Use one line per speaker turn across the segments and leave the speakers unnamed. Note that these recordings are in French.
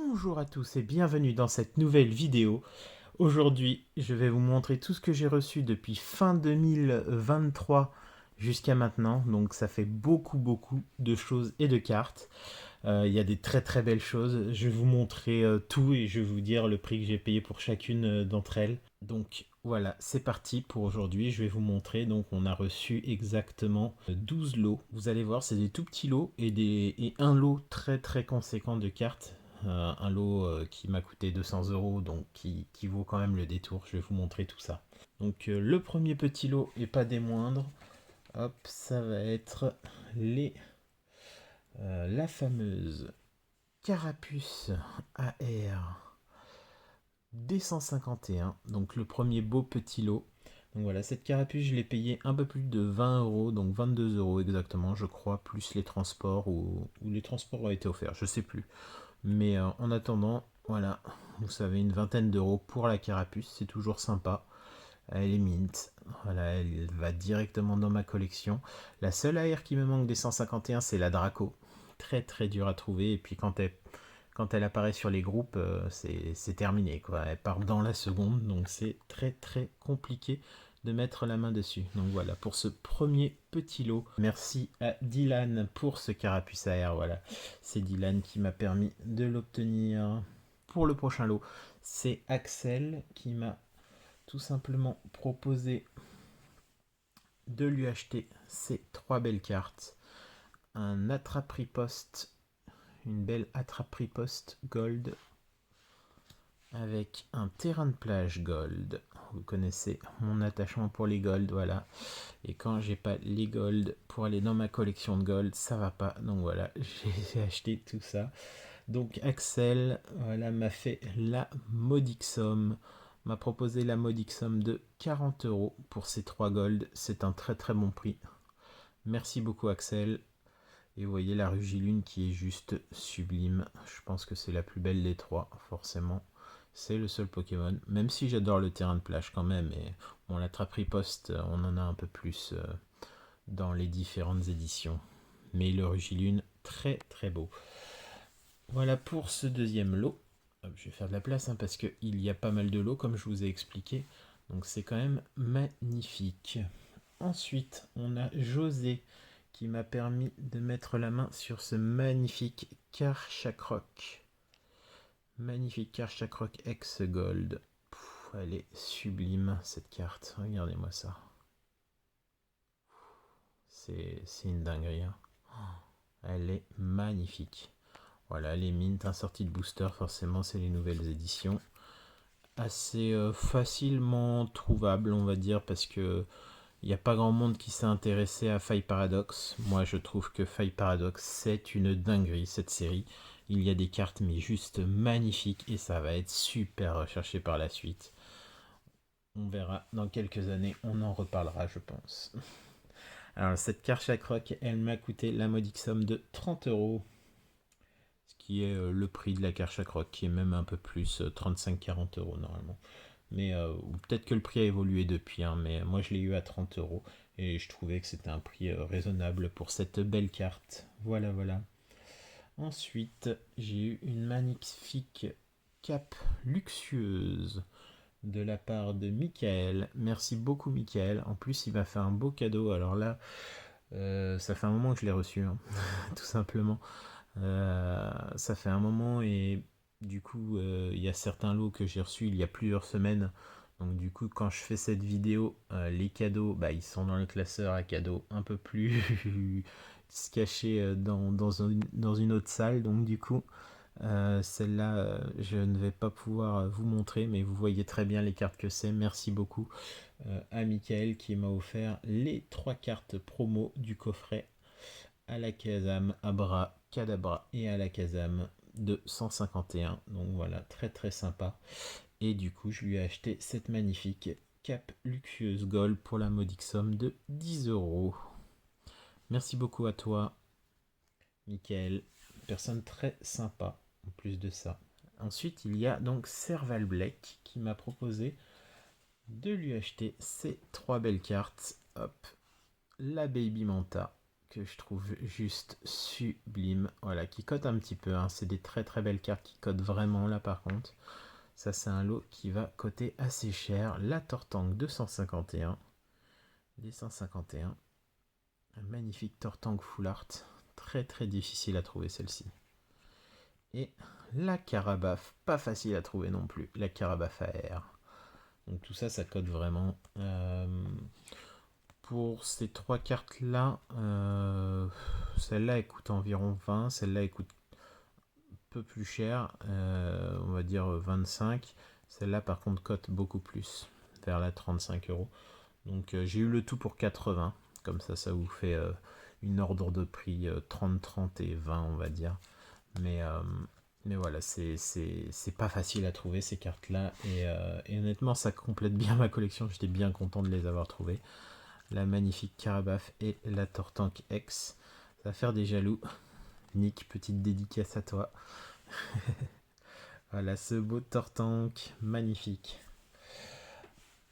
Bonjour à tous et bienvenue dans cette nouvelle vidéo. Aujourd'hui, je vais vous montrer tout ce que j'ai reçu depuis fin 2023 jusqu'à maintenant. Donc ça fait beaucoup de choses et de cartes. Il y a des très belles choses. Je vais vous montrer tout et je vais vous dire le prix que j'ai payé pour chacune d'entre elles. Donc voilà, c'est parti pour aujourd'hui. Je vais vous montrer. Donc on a reçu exactement 12 lots. Vous allez voir, c'est des tout petits lots et un lot très conséquent de cartes. Un lot qui m'a coûté 200 euros, donc qui vaut quand même le détour. Je vais vous montrer tout ça. Donc le premier petit lot, et pas des moindres, hop, ça va être la fameuse Carapuce AR D151, donc le premier beau petit lot. Donc voilà, cette carapuce, je l'ai payée un peu plus de 20 euros, donc 22 euros exactement, je crois, plus les transports, ou les transports ont été offerts, je sais plus. Mais en attendant, voilà, vous savez, une vingtaine d'euros pour la carapuce, c'est toujours sympa. Elle est mint, voilà, elle va directement dans ma collection. La seule AR qui me manque des 151, c'est la Draco. Très dur à trouver, et puis quand elle apparaît sur les groupes, c'est terminé, quoi. Elle part dans la seconde, donc c'est très compliqué de mettre la main dessus. Donc voilà, pour ce premier petit lot. Merci à Dylan pour ce carapuce AR, voilà. C'est Dylan qui m'a permis de l'obtenir. Pour le prochain lot, c'est Axel qui m'a tout simplement proposé de lui acheter ces trois belles cartes. Un attrape-riposte, une belle attrape-riposte gold avec un terrain de plage gold. Vous connaissez mon attachement pour les gold, voilà. Et quand j'ai pas les gold pour aller dans ma collection de gold, ça va pas. Donc voilà, j'ai acheté tout ça. Donc Axel, voilà, m'a fait la modique somme, m'a proposé la modique somme de 40 euros pour ces 3 gold. C'est un très bon prix. Merci beaucoup Axel. Et vous voyez la Rugilune qui est juste sublime. Je pense que c'est la plus belle des trois, forcément. C'est le seul Pokémon, même si j'adore le terrain de plage quand même. Et bon, la Trappe-Riposte, on en a un peu plus dans les différentes éditions. Mais le Rugilune, très beau. Voilà pour ce deuxième lot. Je vais faire de la place parce qu'il y a pas mal de lots comme je vous ai expliqué. Donc c'est quand même magnifique. Ensuite, on a José qui m'a permis de mettre la main sur ce magnifique Karchakrok. Magnifique Karchakrok X Gold. Elle est sublime cette carte. Regardez-moi ça. C'est une dinguerie. Hein. Elle est magnifique. Voilà, les mint, sorties de booster, forcément, c'est les nouvelles éditions. Assez facilement trouvables, on va dire, parce que il n'y a pas grand monde qui s'est intéressé à Faille Paradox. Moi, je trouve que Faille Paradox, c'est une dinguerie, cette série. Il y a des cartes, mais juste magnifiques, et ça va être super recherché par la suite. On verra dans quelques années, on en reparlera, je pense. Alors, cette carte Chakroc, elle m'a coûté la modique somme de 30 euros. Ce qui est le prix de la carte Chakroc, qui est même un peu plus, 35-40 euros normalement. Mais peut-être que le prix a évolué depuis, hein, mais moi je l'ai eu à 30 euros et je trouvais que c'était un prix raisonnable pour cette belle carte. Voilà. Ensuite, j'ai eu une magnifique cape luxueuse de la part de Michael. Merci beaucoup Michael. En plus, il m'a fait un beau cadeau. Alors là, ça fait un moment que je l'ai reçu, hein, tout simplement. Ça fait un moment et du coup, il y a certains lots que j'ai reçus il y a plusieurs semaines. Donc du coup, quand je fais cette vidéo, les cadeaux, ils sont dans le classeur à cadeaux un peu plus cachés dans une autre salle. Donc du coup, celle-là, je ne vais pas pouvoir vous montrer, mais vous voyez très bien les cartes que c'est. Merci beaucoup à Michael qui m'a offert les 3 cartes promo du coffret à la Kazam, Abra, Kadabra et à la Kazam de 151. Donc voilà, très sympa. Et du coup, je lui ai acheté cette magnifique cape luxueuse gold pour la modique somme de 10 euros. Merci beaucoup à toi, Michael. Personne très sympa en plus de ça. Ensuite, il y a donc Serval Black qui m'a proposé de lui acheter ces 3 belles cartes. Hop, la Baby Manta. que je trouve juste sublime. Voilà, qui cote un petit peu. Hein. C'est des très très belles cartes qui cotent vraiment là par contre. Ça, c'est un lot qui va coter assez cher. La Tortank 251. Des 151. Un magnifique Tortank Full Art. Très très difficile à trouver celle-ci. Et la Carabafe, pas facile à trouver non plus. La Carabafe AR. Donc tout ça, ça cote vraiment. Pour ces trois cartes-là, celle-là elle coûte environ 20. Celle-là elle coûte un peu plus cher. On va dire 25. Celle-là par contre cote beaucoup plus. Vers la 35 euros. Donc j'ai eu le tout pour 80. Comme ça vous fait une ordre de prix 30, 30 et 20 on va dire. Mais voilà, c'est pas facile à trouver ces cartes-là. Et honnêtement, ça complète bien ma collection. J'étais bien content de les avoir trouvées. La magnifique Carabafe et la Tortank X. Ça va faire des jaloux. Nick, petite dédicace à toi. Voilà, ce beau Tortank, magnifique.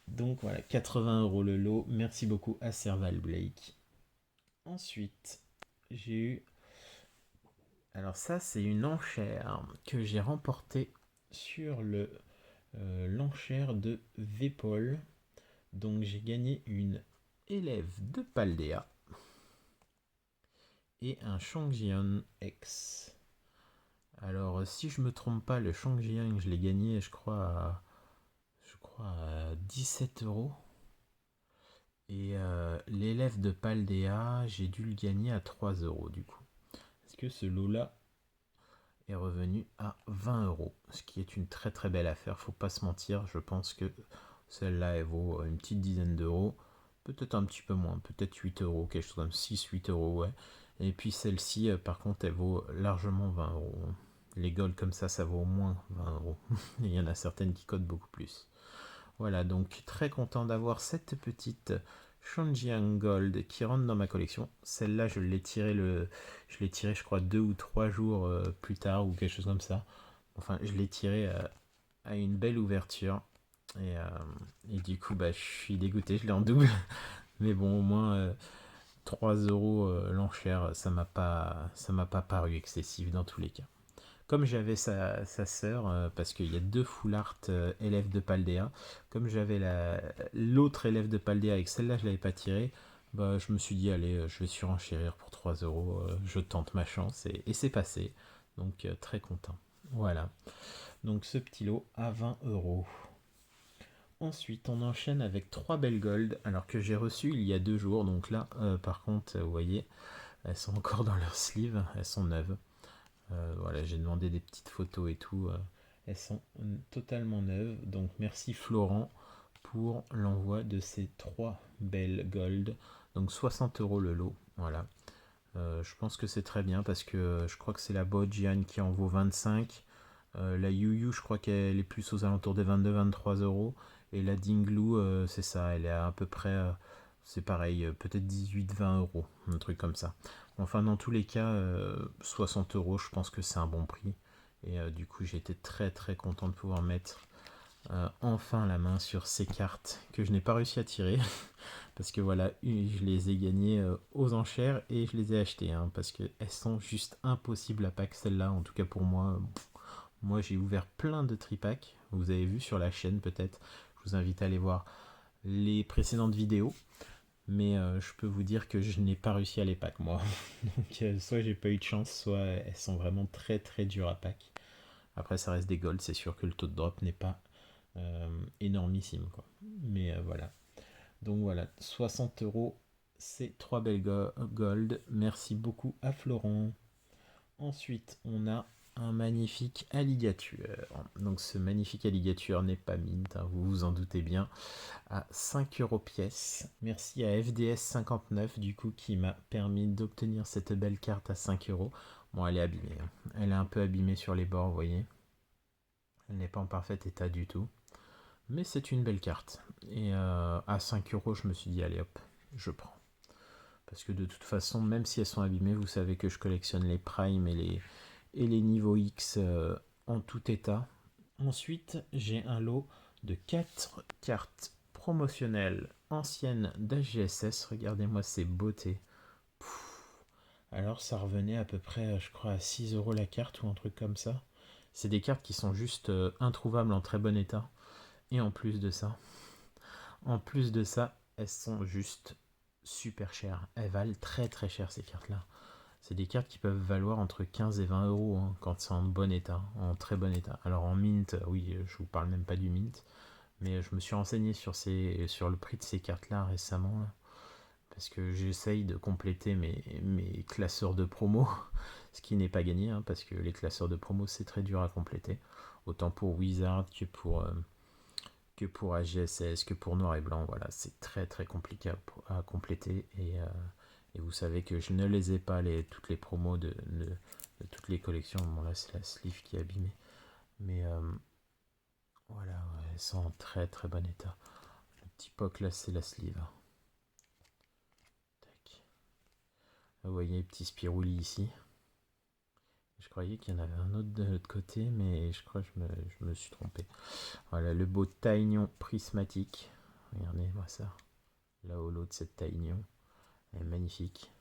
Donc voilà, 80 euros le lot. Merci beaucoup à Serval Blake. Ensuite, j'ai eu... Alors ça, c'est une enchère que j'ai remportée sur l'enchère de Vepol. Donc j'ai gagné une élève de Paldea et un Shangjian X. Alors si je me trompe pas, le Shangjian, je l'ai gagné, je crois à 17 euros. Et l'élève de Paldea, j'ai dû le gagner à 3 euros du coup. Parce que ce lot-là est revenu à 20 euros, ce qui est une très très belle affaire, faut pas se mentir. Je pense que celle-là elle vaut une petite dizaine d'euros, peut-être un petit peu moins, peut-être 8 euros, quelque chose comme 6-8 euros, ouais. Et puis celle-ci, par contre, elle vaut largement 20 euros. Les golds comme ça vaut au moins 20 euros. Il y en a certaines qui cotent beaucoup plus. Voilà, donc très content d'avoir cette petite Shangjiang Gold qui rentre dans ma collection. Celle-là, je l'ai tirée, je crois 2 ou 3 jours plus tard ou quelque chose comme ça. Enfin, je l'ai tirée à une belle ouverture. Et du coup, bah, je suis dégoûté, je l'ai en double. Mais bon, au moins 3 euros l'enchère, ça m'a pas paru excessif dans tous les cas. Comme j'avais sa sœur, parce qu'il y a deux full art élèves de Paldea, comme j'avais l'autre élève de Paldea et que celle-là je l'avais pas tirée, bah, je me suis dit allez, je vais surenchérir pour 3 euros, je tente ma chance et c'est passé. Donc très content. Voilà. Donc ce petit lot à 20 euros. Ensuite, on enchaîne avec 3 belles gold, alors que j'ai reçu il y a 2 jours. Donc là, par contre, vous voyez, elles sont encore dans leur sleeve, elles sont neuves. Voilà, j'ai demandé des petites photos et tout. Elles sont totalement neuves. Donc merci Florent pour l'envoi de ces 3 belles gold. Donc 60 euros le lot. Voilà. Je pense que c'est très bien parce que je crois que c'est la Bojian qui en vaut 25. La Yu je crois qu'elle est plus aux alentours des 22-23 euros. Et la Dinglu, c'est ça, elle est à peu près, c'est pareil, peut-être 18-20 euros, un truc comme ça. Enfin, dans tous les cas, 60 euros, je pense que c'est un bon prix. Et du coup, j'ai été très très content de pouvoir mettre enfin la main sur ces cartes que je n'ai pas réussi à tirer. Parce que voilà, je les ai gagnées aux enchères et je les ai achetées. Hein, parce qu'elles sont juste impossibles à pack, celles-là, en tout cas pour moi. Moi, j'ai ouvert plein de tripacks. Vous avez vu sur la chaîne peut-être. Je vous invite à aller voir les précédentes vidéos. Mais je peux vous dire que je n'ai pas réussi à les pack moi. Donc soit j'ai pas eu de chance, soit elles sont vraiment très très dures à pack. Après ça reste des golds, c'est sûr que le taux de drop n'est pas énormissime quoi. Mais voilà. Donc voilà, 60 euros, c'est 3 belles gold. Merci beaucoup à Florent. Ensuite, on a un magnifique alligator. Donc ce magnifique alligator n'est pas mint, hein, vous vous en doutez bien, à 5 euros pièce. Merci à FDS59 du coup qui m'a permis d'obtenir cette belle carte à 5 euros. Bon, elle est abîmée, hein. Elle est un peu abîmée sur les bords, vous voyez. Elle n'est pas en parfait état du tout. Mais c'est une belle carte. Et à 5 euros, je me suis dit, allez hop, je prends. Parce que de toute façon, même si elles sont abîmées, vous savez que je collectionne les primes et les niveaux X en tout état. Ensuite, j'ai un lot de 4 cartes promotionnelles anciennes d'AGSS. Regardez-moi ces beautés. Alors ça revenait à peu près, je crois, à 6 euros la carte ou un truc comme ça. C'est des cartes qui sont juste introuvables en très bon état. Et en plus de ça, elles sont juste super chères. Elles valent très très cher ces cartes-là. C'est des cartes qui peuvent valoir entre 15 et 20 euros hein, quand c'est en bon état, en très bon état. Alors en mint, oui, je vous parle même pas du mint, mais je me suis renseigné sur le prix de ces cartes-là récemment, là, parce que j'essaye de compléter mes classeurs de promo, ce qui n'est pas gagné, hein, parce que les classeurs de promo c'est très dur à compléter, autant pour Wizard que pour AGSS, que pour Noir et Blanc, voilà, c'est très très compliqué à compléter et vous savez que je ne les ai pas toutes les promos de toutes les collections. Bon là c'est la sleeve qui est abîmée, mais voilà, ouais, elles sont en très très bon état. Le petit poc là c'est la sleeve. Tac. Vous voyez, petit Spirouli ici. Je croyais qu'il y en avait un autre de l'autre côté, mais je crois que je me suis trompé. Voilà, le beau taignon prismatique. Regardez-moi ça. La holo de cette taignon. Elle est magnifique.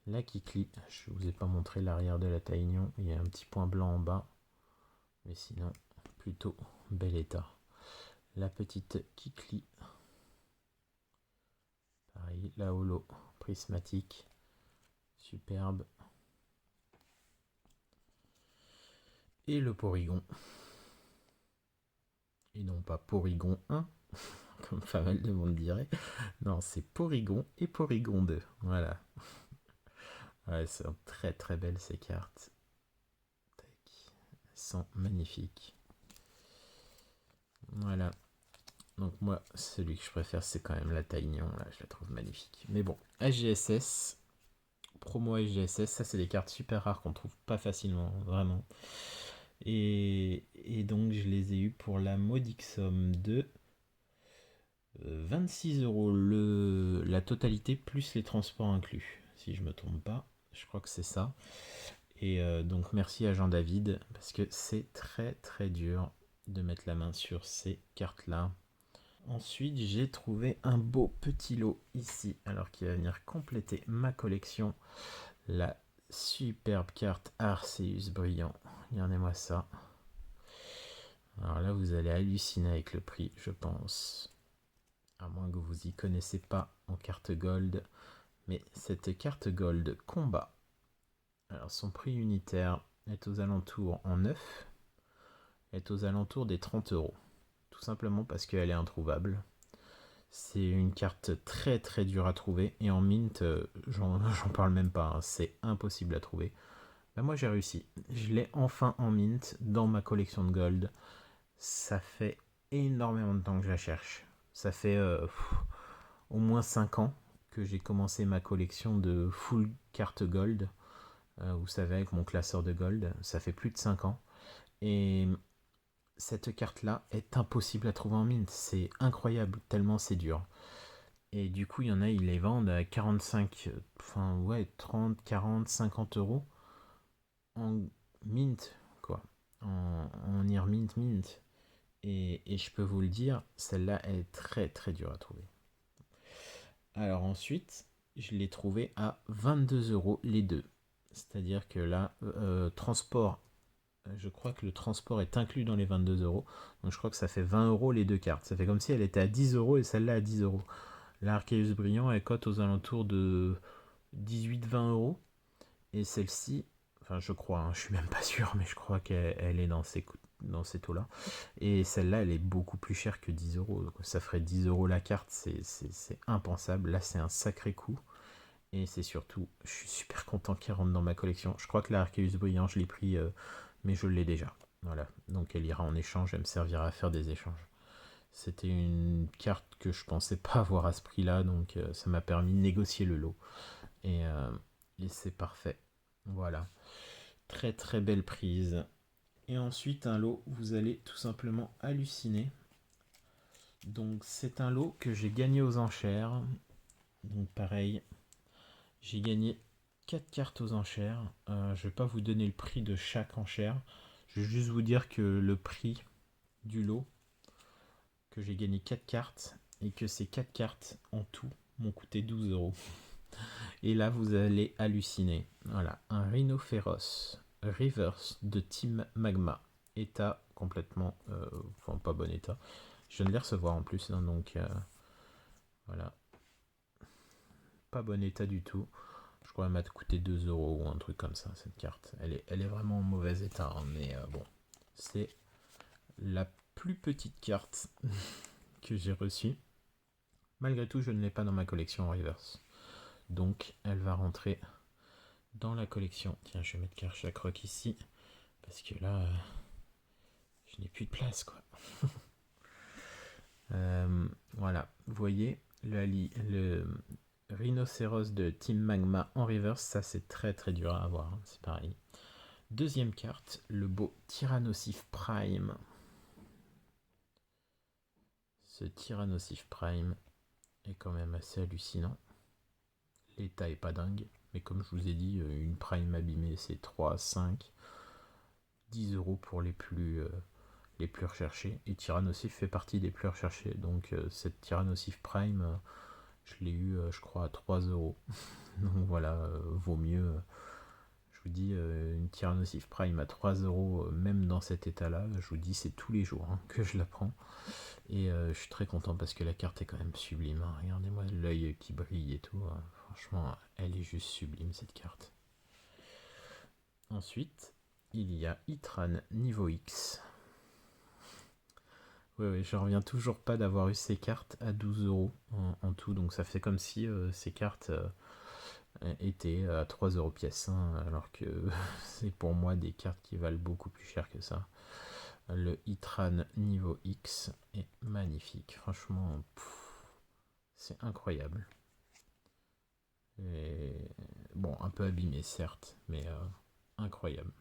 La Kikli, je vous ai pas montré l'arrière de la taignon. Il y a un petit point blanc en bas. Mais sinon, plutôt bel état. La petite Kikli. Pareil, la holo prismatique. Superbe. Et le Porygon. Et non pas Porygon 1, comme pas mal de monde dirait. Non, c'est Porygon et Porygon 2. Voilà. Ouais, elles sont très très belles ces cartes. Tac. Elles sont magnifiques. Voilà. Donc moi, celui que je préfère, c'est quand même la Taignon. Là, je la trouve magnifique. Mais bon, AGSS, promo AGSS, ça c'est des cartes super rares qu'on trouve pas facilement, vraiment. Et donc je les ai eues pour la modique somme de 26 euros la totalité plus les transports inclus, si je me trompe pas. Je crois que c'est ça. Et donc merci à Jean-David, parce que c'est très très dur de mettre la main sur ces cartes-là. Ensuite, j'ai trouvé un beau petit lot ici, alors qui va venir compléter ma collection. La superbe carte Arceus brillant. Regardez-moi ça. Alors là, vous allez halluciner avec le prix, je pense. À moins que vous y connaissez pas en carte gold. Mais cette carte gold combat, alors son prix unitaire est aux alentours en neuf, est aux alentours des 30 euros. Tout simplement parce qu'elle est introuvable. C'est une carte très très dure à trouver. Et en mint, j'en parle même pas. Hein, c'est impossible à trouver. Ben moi j'ai réussi. Je l'ai enfin en mint dans ma collection de gold. Ça fait énormément de temps que je la cherche. Ça fait au moins 5 ans que j'ai commencé ma collection de full carte gold. Vous savez, avec mon classeur de gold. Ça fait plus de 5 ans. Et cette carte-là est impossible à trouver en mint. C'est incroyable, tellement c'est dur. Et du coup, il y en a, ils les vendent à 45, enfin ouais, 30, 40, 50 euros en mint, quoi. En ear mint. Et je peux vous le dire, celle-là, elle est très très dure à trouver. Alors ensuite, je l'ai trouvé à 22 euros les deux. C'est-à-dire que là, transport, je crois que le transport est inclus dans les 22 euros. Donc je crois que ça fait 20 euros les deux cartes. Ça fait comme si elle était à 10 euros et celle-là à 10 euros. L'Arceus brillant, elle cote aux alentours de 18-20 euros. Et celle-ci, enfin je crois, hein, je suis même pas sûr, mais je crois qu'elle est dans ces taux-là. Et celle-là, elle est beaucoup plus chère que 10 euros. Donc, ça ferait 10 euros la carte, c'est impensable. Là, c'est un sacré coup. Et c'est surtout, je suis super content qu'elle rentre dans ma collection. Je crois que la Arceus brillant, je l'ai pris, mais je l'ai déjà. Voilà, donc elle ira en échange, elle me servira à faire des échanges. C'était une carte que je pensais pas avoir à ce prix-là, donc ça m'a permis de négocier le lot. Et, euh, et c'est parfait. Voilà. Très très belle prise. Et ensuite un lot, vous allez tout simplement halluciner. Donc c'est un lot que j'ai gagné aux enchères. Donc pareil, j'ai gagné 4 cartes aux enchères. Je vais pas vous donner le prix de chaque enchère. Je vais juste vous dire que le prix du lot, que j'ai gagné 4 cartes et que ces 4 cartes en tout m'ont coûté 12 euros. Et là, vous allez halluciner. Voilà, un rhinophéros reverse de Team Magma. État complètement... enfin, pas bon état. Je viens de les recevoir en plus, hein, donc... voilà. Pas bon état du tout. Je crois qu'elle m'a coûté 2 euros ou un truc comme ça, cette carte. Elle est vraiment en mauvais état, hein, mais bon. C'est la plus petite carte que j'ai reçue. Malgré tout, je ne l'ai pas dans ma collection en reverse. Donc, elle va rentrer dans la collection. Tiens, je vais mettre Karchak Rock ici. Parce que là, je n'ai plus de place, quoi. Voilà, vous voyez, le rhinocéros de Team Magma en reverse, ça c'est très très dur à avoir, hein, c'est pareil. Deuxième carte, le beau Tyrannosif Prime. Ce Tyrannosif Prime est quand même assez hallucinant. L'état est pas dingue, mais comme je vous ai dit, une Prime abîmée c'est 3, 5, 10 euros pour les plus recherchés. Et Tyrannosif fait partie des plus recherchés. Donc cette Tyrannosif Prime, je l'ai eu, je crois, à 3 euros. Donc voilà, vaut mieux. Je vous dis, une Tyrannosif Prime à 3 euros, même dans cet état-là, je vous dis, c'est tous les jours hein, que je la prends. Et je suis très content parce que la carte est quand même sublime. Hein. Regardez-moi l'œil qui brille et tout. Hein. Franchement, elle est juste sublime cette carte. Ensuite, il y a Itran niveau X. Oui, j'en reviens toujours pas d'avoir eu ces cartes à 12 euros en tout. Donc ça fait comme si ces cartes étaient à 3 euros pièce. Hein, alors que c'est pour moi des cartes qui valent beaucoup plus cher que ça. Le Itran niveau X est magnifique. Franchement, c'est incroyable. Et bon, un peu abîmé certes, mais incroyable.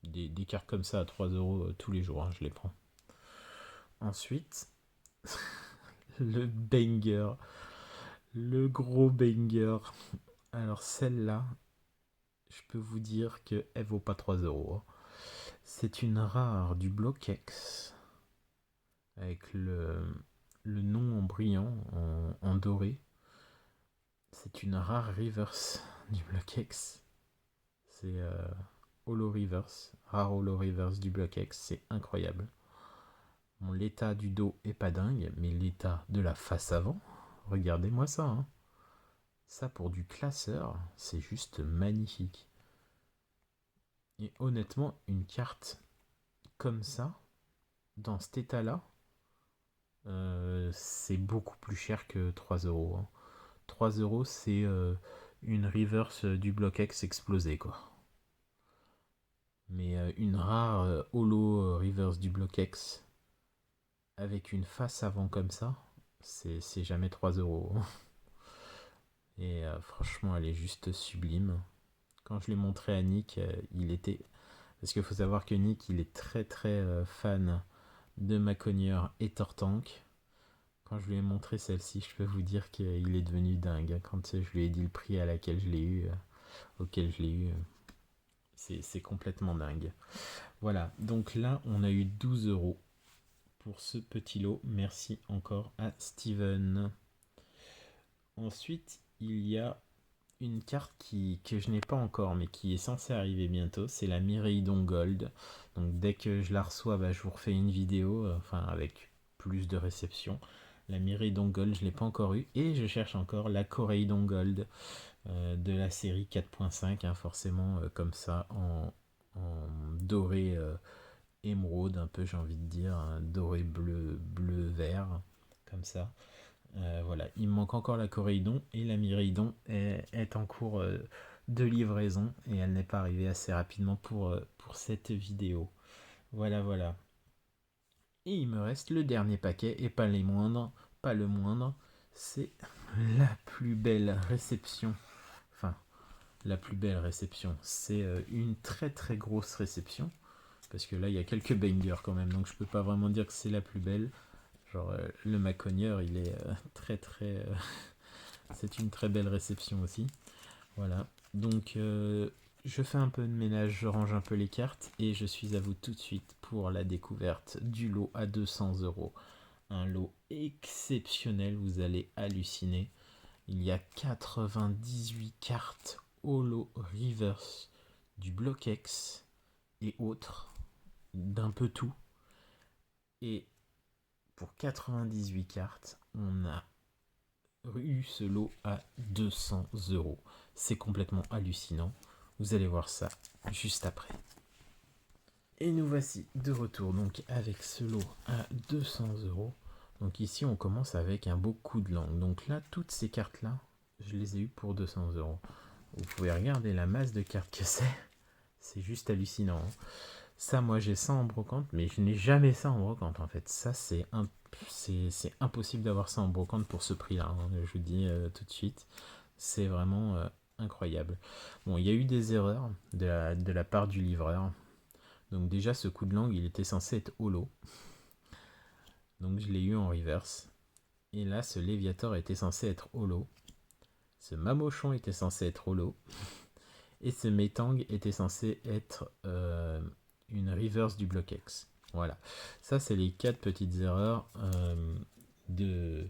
Des cartes comme ça à 3 euros tous les jours, hein, je les prends. Ensuite, le banger. Le gros banger. Alors celle-là, je peux vous dire qu'elle vaut pas 3 euros. Hein. C'est une rare du Bloquex. Avec le nom en brillant, en doré. C'est une rare reverse du Bloquex. C'est Holo Reverse. Rare Holo Reverse du Bloquex. C'est incroyable. Bon, l'état du dos est pas dingue, mais l'état de la face avant, regardez-moi ça. Hein. Ça pour du classeur, c'est juste magnifique. Et honnêtement, une carte comme ça, dans cet état-là, c'est beaucoup plus cher que 3 euros. Hein. 3 euros, c'est une reverse du Bloquex explosée, quoi. Mais une rare holo reverse du Bloquex avec une face avant comme ça, c'est jamais 3 euros. Et franchement, elle est juste sublime. Quand je l'ai montré à Nick, il était... Parce qu'il faut savoir que Nick, il est très très fan de Maconier et Tortank. Quand je lui ai montré celle-ci, je peux vous dire qu'il est devenu dingue. Quand je lui ai dit le prix à laquelle je l'ai eu, auquel je l'ai eu, c'est complètement dingue. Voilà, donc là, on a eu 12 euros pour ce petit lot. Merci encore à Steven. Ensuite, il y a une carte que je n'ai pas encore, mais qui est censée arriver bientôt. C'est la Miraidon Gold. Donc dès que je la reçois, je vous refais une vidéo, enfin avec plus de réception. La Miraidon Gold, je ne l'ai pas encore eu. Et je cherche encore la Coraidon Gold de la série 4.5, hein, forcément comme ça, en doré émeraude, un peu j'ai envie de dire, un doré bleu vert, comme ça. Voilà, il me manque encore la Coraidon et la Miraidon est en cours de livraison et elle n'est pas arrivée assez rapidement pour cette vidéo. Voilà, voilà. Et il me reste le dernier paquet et pas les moindres, pas le moindre, c'est la plus belle réception. Enfin, la plus belle réception, c'est une très très grosse réception parce que là il y a quelques bangers quand même, donc je peux pas vraiment dire que c'est la plus belle. Genre le Maconier, il est très très... c'est une très belle réception aussi. Voilà. Donc je fais un peu de ménage, je range un peu les cartes et je suis à vous tout de suite pour la découverte du lot à 200 euros. Un lot exceptionnel, vous allez halluciner. Il y a 98 cartes Holo Reverse du Block-X et autres, d'un peu tout. Et pour 98 cartes, on a eu ce lot à 200 €. C'est complètement hallucinant. Vous allez voir ça juste après. Et nous voici de retour donc avec ce lot à 200 €. Donc ici on commence avec un beau coup de langue. Donc là, toutes ces cartes là, je les ai eues pour 200 €. Vous pouvez regarder la masse de cartes que c'est. C'est juste hallucinant. Ça, moi j'ai ça en brocante, mais je n'ai jamais ça en brocante en fait. Ça, c'est impossible d'avoir ça en brocante pour ce prix-là. Je vous dis tout de suite. C'est vraiment incroyable. Bon, il y a eu des erreurs de la part du livreur. Donc déjà, ce coup de langue, il était censé être holo. Donc je l'ai eu en reverse. Et là, ce Léviator était censé être holo. Ce Mamochon était censé être holo. Et ce Metang était censé être une reverse du bloc X. Voilà. Ça, c'est les 4 petites erreurs de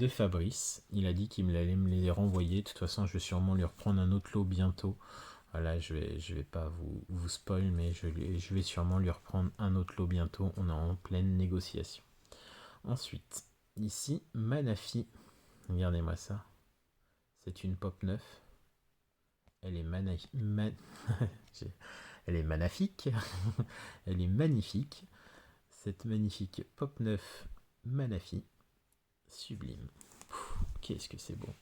Fabrice. Il a dit qu'il allait me les renvoyer. De toute façon, je vais sûrement lui reprendre un autre lot bientôt. Voilà, je vais pas vous spoil, mais je vais sûrement lui reprendre un autre lot bientôt. On est en pleine négociation. Ensuite, ici, Manafi. Regardez-moi ça. C'est une pop 9. Elle est elle est magnifique. Elle est magnifique. Cette magnifique pop 9 Manafi. Sublime. Qu'est-ce que c'est beau.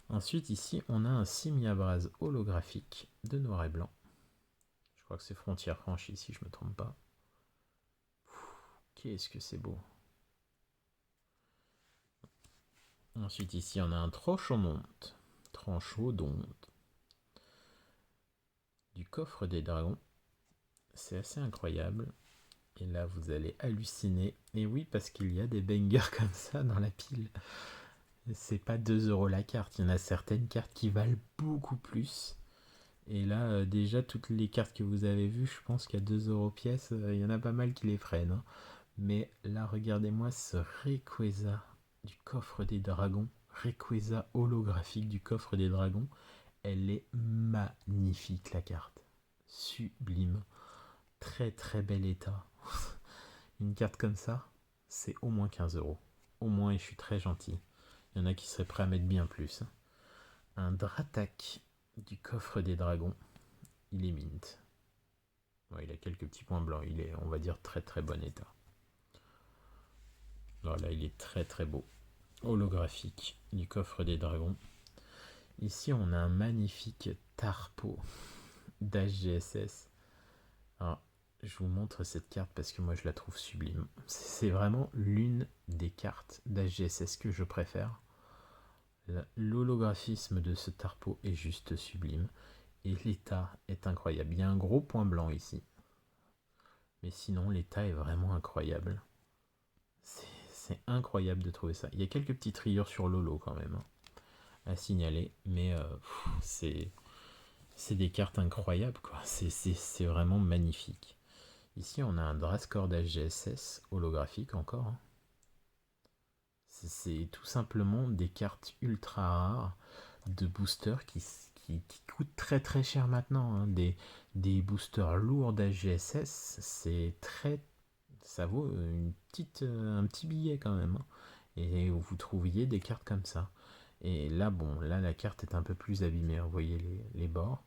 Ensuite, ici, on a un Simiabraz holographique de noir et blanc. Je crois que c'est frontière franchie, si je ne me trompe pas. Qu'est-ce que c'est beau. Ensuite, ici, on a un Tranchodonte. Du coffre des dragons. C'est assez incroyable. Et là, vous allez halluciner. Et oui, parce qu'il y a des bangers comme ça dans la pile. C'est pas 2 € la carte. Il y en a certaines cartes qui valent beaucoup plus. Et là, déjà, toutes les cartes que vous avez vues, je pense qu'à 2 € pièce, il y en a pas mal qui les freinent. Hein. Mais là, regardez-moi ce Rayquaza du coffre des dragons. Rayquaza holographique du coffre des dragons. Elle est magnifique, la carte. Sublime. Très très bel état. Une carte comme ça, c'est au moins 15 €. Au moins, et je suis très gentil. Il y en a qui seraient prêts à mettre bien plus. Un Dratak du coffre des dragons. Il est mint. Ouais, il a quelques petits points blancs. Il est, on va dire, très très bon état. Alors là, il est très très beau. Holographique du coffre des dragons. Ici, on a un magnifique Tarpo d'HGSS. Alors, je vous montre cette carte parce que moi, je la trouve sublime. C'est vraiment l'une des cartes d'HGSS que je préfère. L'holographisme de ce Tarpo est juste sublime. Et l'état est incroyable. Il y a un gros point blanc ici. Mais sinon, l'état est vraiment incroyable. C'est incroyable de trouver ça. Il y a quelques petites rayures sur l'holo quand même à signaler. Mais c'est des cartes incroyables, quoi. C'est vraiment magnifique. Ici, on a un Drascord HGSS holographique encore. Hein. C'est tout simplement des cartes ultra rares de boosters qui coûtent très très cher maintenant. Hein. Des boosters lourds d'HGSS, c'est très. Ça vaut un petit billet quand même. Hein. Et vous trouviez des cartes comme ça. Et là, bon, là la carte est un peu plus abîmée. Vous voyez les bords.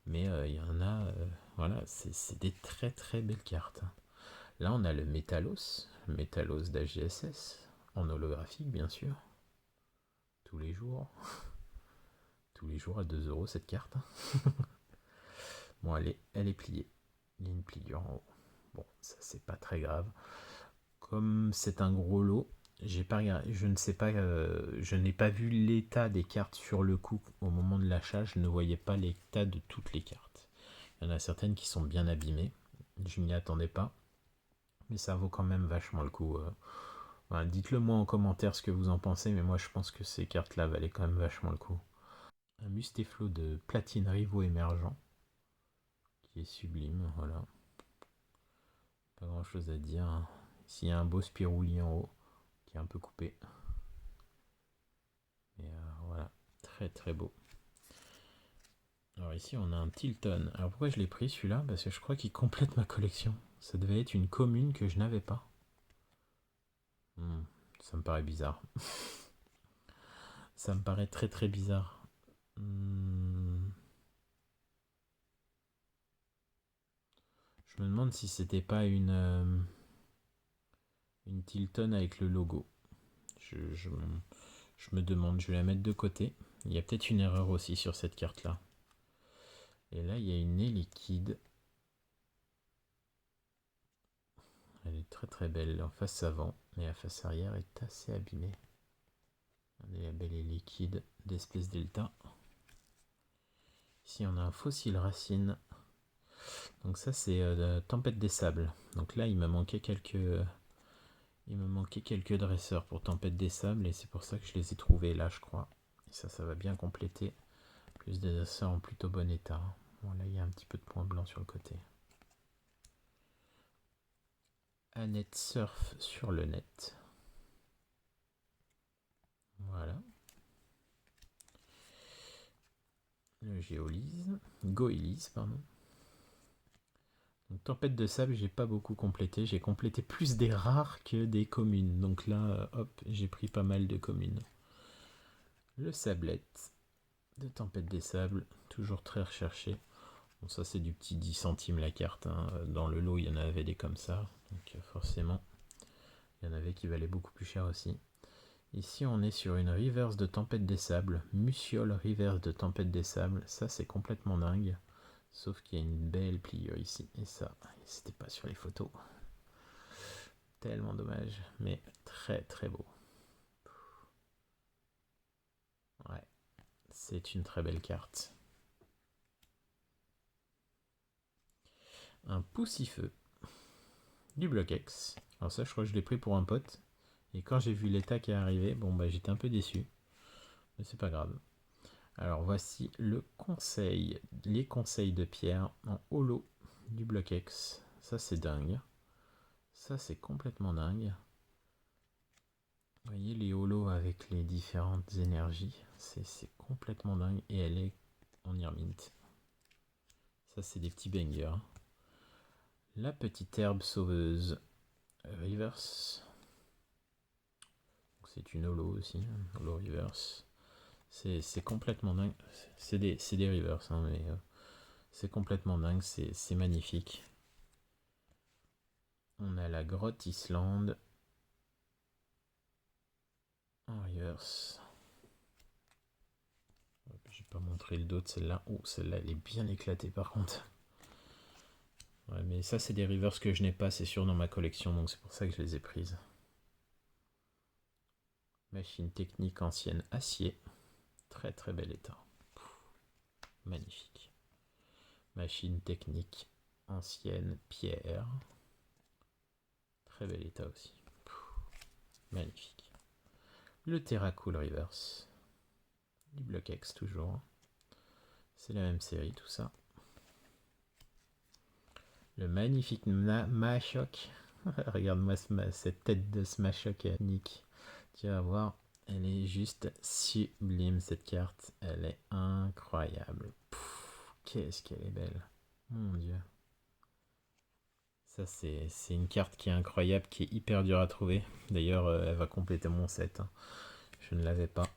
Mais il y en a. Voilà, c'est des très très belles cartes. Là, on a le Métalos d'HGSS, en holographique, bien sûr. Tous les jours. Tous les jours à 2 € cette carte. Bon, elle est pliée. Il y a une pliure en haut. Bon, ça, c'est pas très grave. Comme c'est un gros lot, j'ai pas regardé, je ne sais pas, je n'ai pas vu l'état des cartes sur le coup au moment de l'achat. Je ne voyais pas l'état de toutes les cartes. Il y en a certaines qui sont bien abîmées. Je m'y attendais pas. Mais ça vaut quand même vachement le coup. Voilà, dites-le moi en commentaire ce que vous en pensez, mais moi je pense que ces cartes-là valaient quand même vachement le coup. Un Mustéflo de platine rivaux émergent, qui est sublime, voilà. Pas grand chose à dire. Hein. Ici il y a un beau Spirouli en haut, qui est un peu coupé. Et voilà. Très très beau. Alors ici on a un Tilton. Alors pourquoi je l'ai pris celui-là? Parce que je crois qu'il complète ma collection. Ça devait être une commune que je n'avais pas. Ça me paraît bizarre. Ça me paraît très très bizarre. Je me demande si c'était pas une Tilton avec le logo. Je me demande, je vais la mettre de côté. Il y a peut-être une erreur aussi sur cette carte-là. Et là, il y a une nez liquide. Elle est très très belle en face avant, mais la face arrière est assez abîmée. Regardez la belle et liquide d'espèce delta. Ici, on a un fossile racine. Donc ça, c'est Tempête des Sables. Donc là, il me manquait quelques dresseurs pour Tempête des Sables, et c'est pour ça que je les ai trouvés là, je crois. Et ça va bien compléter. Plus des dresseurs en plutôt bon état. Bon, là, il y a un petit peu de points blancs sur le côté. Annette surf sur le net. Voilà. Le Géolise. Goélise, pardon. Donc, Tempête de sable, j'ai pas beaucoup complété. J'ai complété plus des rares que des communes. Donc là, hop, j'ai pris pas mal de communes. Le sablette de Tempête des Sables, toujours très recherché. Bon, ça c'est du petit 10 centimes la carte. Hein. Dans le lot, il y en avait des comme ça. Donc forcément, il y en avait qui valaient beaucoup plus cher aussi. Ici, on est sur une reverse de Tempête des Sables. Musiole reverse de Tempête des Sables. Ça, c'est complètement dingue. Sauf qu'il y a une belle pliure ici. Et ça, c'était pas sur les photos. Tellement dommage. Mais très très beau. Ouais. C'est une très belle carte. Un poussifeu. Du Block-X. Alors ça, je crois que je l'ai pris pour un pote. Et quand j'ai vu l'état qui est arrivé, bon bah j'étais un peu déçu. Mais c'est pas grave. Alors voici le conseil, les conseils de Pierre en holo du Block-X. Ça c'est dingue. Ça c'est complètement dingue. Vous voyez les holos avec les différentes énergies. C'est complètement dingue. Et elle est en Earmint. Ça c'est des petits bangers. La petite herbe sauveuse reverse. C'est une holo aussi. Holo reverse. C'est complètement dingue. C'est des reverse, hein, mais c'est complètement dingue. C'est magnifique. On a la grotte Islande en reverse. J'ai pas montré le dos de celle-là. Oh, celle-là, elle est bien éclatée par contre. Ouais, mais ça, c'est des reverse que je n'ai pas, c'est sûr, dans ma collection, donc c'est pour ça que je les ai prises. Machine technique ancienne acier. Très très bel état. Magnifique. Machine technique ancienne pierre. Très bel état aussi. Magnifique. Le Terracool Reverse. Du Block-X toujours. C'est la même série tout ça. Le magnifique Mashok. Regarde-moi cette tête de Smashok Nick. Tu vas voir, elle est juste sublime cette carte. Elle est incroyable. Qu'est-ce qu'elle est belle. Mon dieu. Ça c'est une carte qui est incroyable, qui est hyper dure à trouver. D'ailleurs elle va compléter mon set. Hein. Je ne l'avais pas.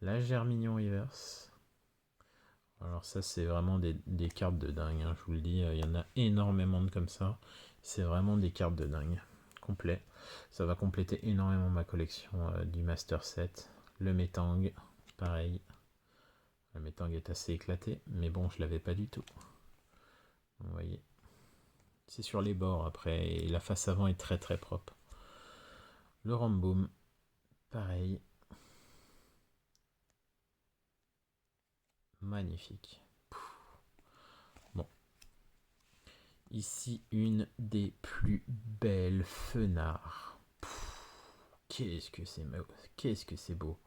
La Germignon Reverse. Alors ça c'est vraiment des cartes de dingue, hein, je vous le dis, il y en a énormément de comme ça. C'est vraiment des cartes de dingue. Complet. Ça va compléter énormément ma collection du Master Set. Le Metang, pareil. Le Metang est assez éclaté, mais bon, je l'avais pas du tout. Vous voyez. C'est sur les bords après, et la face avant est très très propre. Le Ramboom, pareil. Magnifique. Bon. Ici, une des plus belles fenards. Qu'est-ce que c'est beau. Qu'est-ce que c'est beau.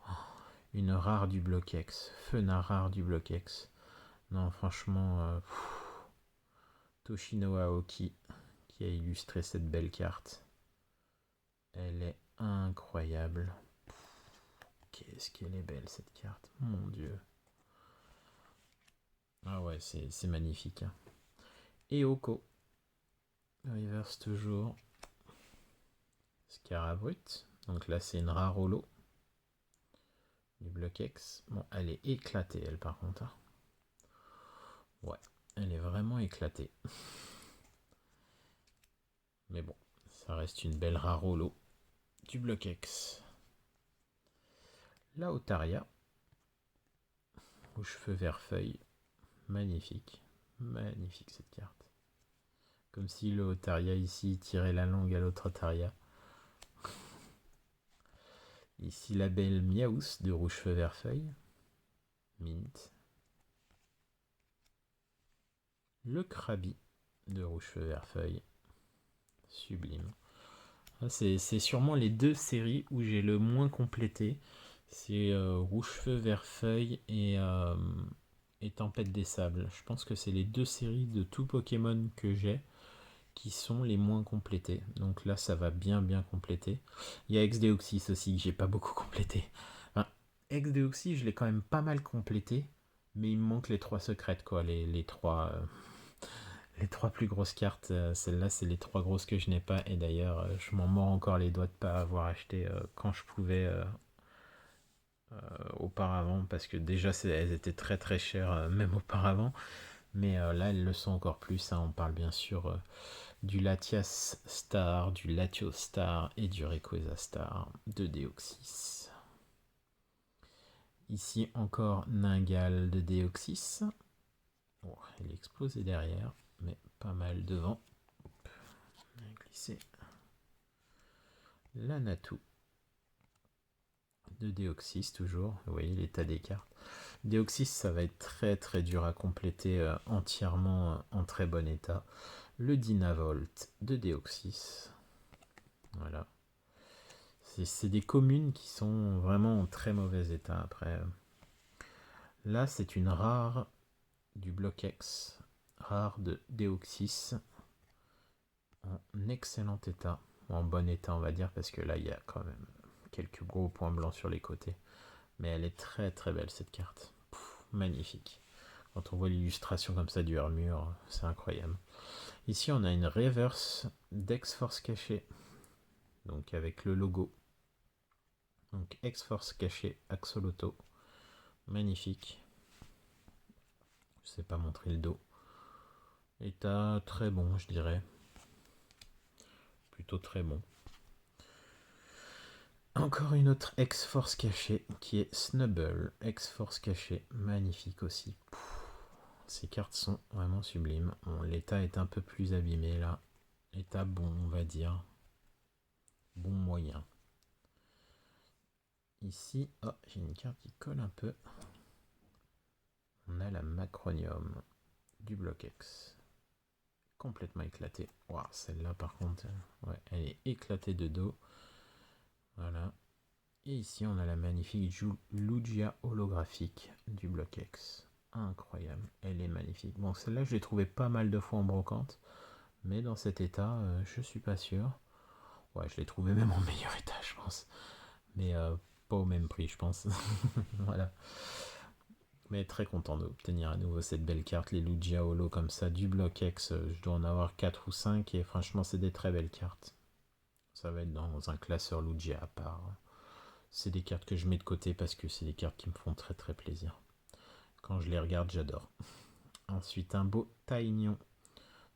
Une rare du Block-X. Fenard rare du Block-X. Non, franchement, Toshino Aoki qui a illustré cette belle carte. Elle est incroyable. qu'est-ce qu'elle est belle cette carte, mon dieu. Ah ouais, c'est magnifique. Hein. Et Oko. Reverse toujours. Scarabrut. Donc là, c'est une rare holo. Du bloc X. Bon, elle est éclatée, elle, par contre. Hein. Ouais, elle est vraiment éclatée. Mais bon, ça reste une belle rare holo. Du bloc X. La Otaria. Aux cheveux vert feuille. Magnifique. Magnifique cette carte. Comme si le Otaria ici tirait la langue à l'autre Otaria. Ici la belle Miaous de rouge feu vert feuille. Mint. Le Krabi de rouge feu vert feuille. Sublime. C'est sûrement les deux séries où j'ai le moins complété. C'est rouge feu vert feuille et Tempête des Sables. Je pense que c'est les deux séries de tout Pokémon que j'ai qui sont les moins complétés. Donc là, ça va bien compléter. Il y a Ex-Deoxys aussi que j'ai pas beaucoup complété. Enfin, Ex-Deoxys, je l'ai quand même pas mal complété, mais il me manque les trois secrètes, quoi. Les trois plus grosses cartes. Celles-là, c'est les trois grosses que je n'ai pas. Et d'ailleurs, je m'en mords encore les doigts de pas avoir acheté quand je pouvais auparavant, parce que déjà, elles étaient très chères, même auparavant. Mais là, elles le sont encore plus. Hein. On parle bien sûr du Latias Star, du Latios Star et du Rayquaza Star de Deoxys. Ici encore Ningal de Deoxys. Bon, il est explosé derrière, mais pas mal devant. On a glissé. La Natu de Deoxys toujours. Vous voyez l'état des cartes. Deoxys, ça va être très dur à compléter entièrement en très bon état. Le Dynavolt de Deoxys. Voilà. C'est des communes qui sont vraiment en très mauvais état après. Là, c'est une rare du bloc X, rare de Deoxys, en excellent état, en bon état on va dire, parce que là il y a quand même quelques gros points blancs sur les côtés. Mais elle est très belle cette carte. Magnifique. Quand on voit l'illustration comme ça du armure, c'est incroyable. Ici on a une reverse d'X-Force cachée, donc avec le logo. Donc X-Force caché Axolotl. Magnifique. Je sais pas montrer le dos. État très bon, je dirais. Plutôt très bon. Encore une autre X-Force cachée qui est Snubble. X-Force cachée, magnifique aussi. Ces cartes sont vraiment sublimes. Bon, l'état est un peu plus abîmé là. État bon, on va dire. Bon moyen. Ici, oh, j'ai une carte qui colle un peu. On a la Macronium du bloc X. Complètement éclatée. Wow, celle-là par contre, ouais, elle est éclatée de dos. Voilà. Et ici, on a la magnifique Lugia holographique du bloc X. Incroyable, elle est magnifique. Bon, celle-là, je l'ai trouvée pas mal de fois en brocante, mais dans cet état, je suis pas sûr. Ouais, je l'ai trouvée même en meilleur état, je pense. Mais pas au même prix, je pense. Voilà. Mais très content d'obtenir à nouveau cette belle carte, les Lugia Holo comme ça, du bloc X. Je dois en avoir 4 ou 5 et franchement, c'est des très belles cartes. Ça va être dans un classeur Lugia à part. C'est des cartes que je mets de côté parce que c'est des cartes qui me font très plaisir. Quand je les regarde, j'adore. Ensuite, un beau Taignon.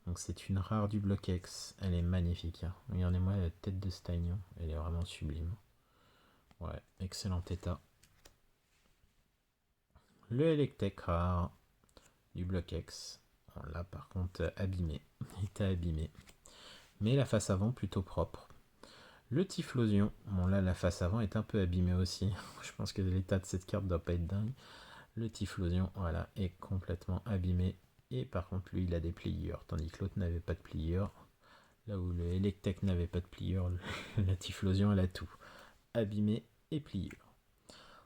Donc c'est une rare du bloc X. Elle est magnifique. Hein. Regardez-moi la tête de ce Taignon. Elle est vraiment sublime. Ouais, excellent état. Le Electek rare du bloc X. Bon, là par contre abîmé. État abîmé. Mais la face avant plutôt propre. Le Typhlosion. Bon là la face avant est un peu abîmée aussi. Je pense que l'état de cette carte doit pas être dingue. Le Typhlosion, voilà, est complètement abîmé. Et par contre, lui, il a des pliures, tandis que l'autre n'avait pas de pliures. Là où le Electek n'avait pas de pliures, la Typhlosion, elle a tout. Abîmé et pliure.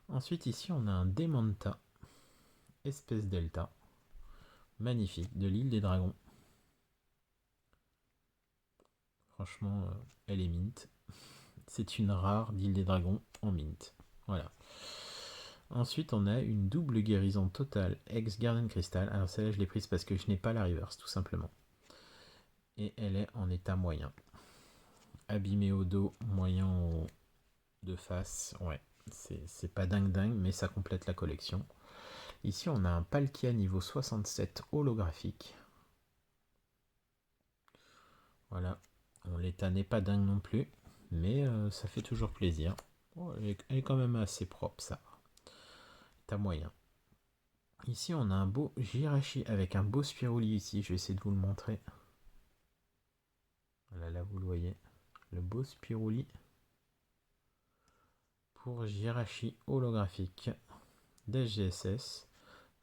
Ensuite, ici, on a un Demanta, espèce delta. Magnifique, de l'île des dragons. Franchement, elle est mint. C'est une rare d'île des dragons en mint. Voilà. Ensuite, on a une double guérison totale ex Garden Crystal. Alors celle-là, je l'ai prise parce que je n'ai pas la reverse, tout simplement. Et elle est en état moyen. Abîmée au dos, moyen de face. Ouais, c'est pas dingue, mais ça complète la collection. Ici, on a un Palkia niveau 67 holographique. Voilà. Bon, l'état n'est pas dingue non plus, mais ça fait toujours plaisir. Oh, elle est quand même assez propre, ça. État moyen. Ici, on a un beau Jirachi avec un beau Spiruli ici. Je vais essayer de vous le montrer. Voilà, là, vous le voyez. Le beau Spiruli pour Jirachi holographique d'SGSS.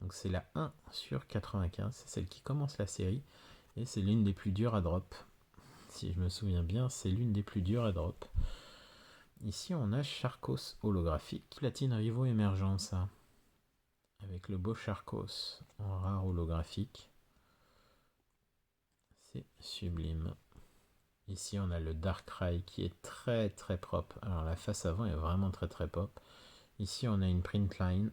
Donc, c'est la 1 sur 95. C'est celle qui commence la série. Et c'est l'une des plus dures à drop. Si je me souviens bien, c'est l'une des plus dures à drop. Ici, on a Charcos holographique. Platine Rivaux Émergence. Avec le beau Charcos en rare holographique. C'est sublime. Ici, on a le Darkrai qui est très très propre. Alors, la face avant est vraiment très très pop. Ici, on a une print line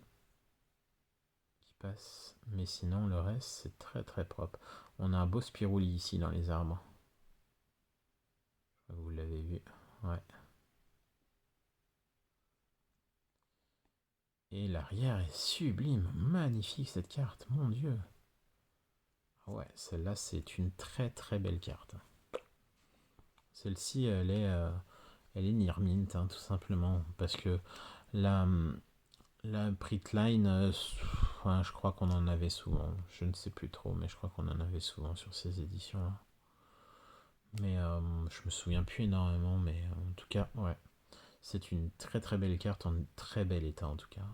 qui passe. Mais sinon, le reste, c'est très très propre. On a un beau Spiruli ici dans les arbres. Vous l'avez vu. Ouais. Et l'arrière est sublime. Magnifique cette carte. Mon Dieu. Ouais, celle-là, c'est une très très belle carte. Celle-ci, elle est near mint, hein, tout simplement. Parce que la, la Pritline, enfin, je crois qu'on en avait souvent. Je ne sais plus trop, mais je crois qu'on en avait souvent sur ces éditions-là. Mais je me souviens plus énormément, mais en tout cas, ouais. C'est une très très belle carte en très bel état en tout cas.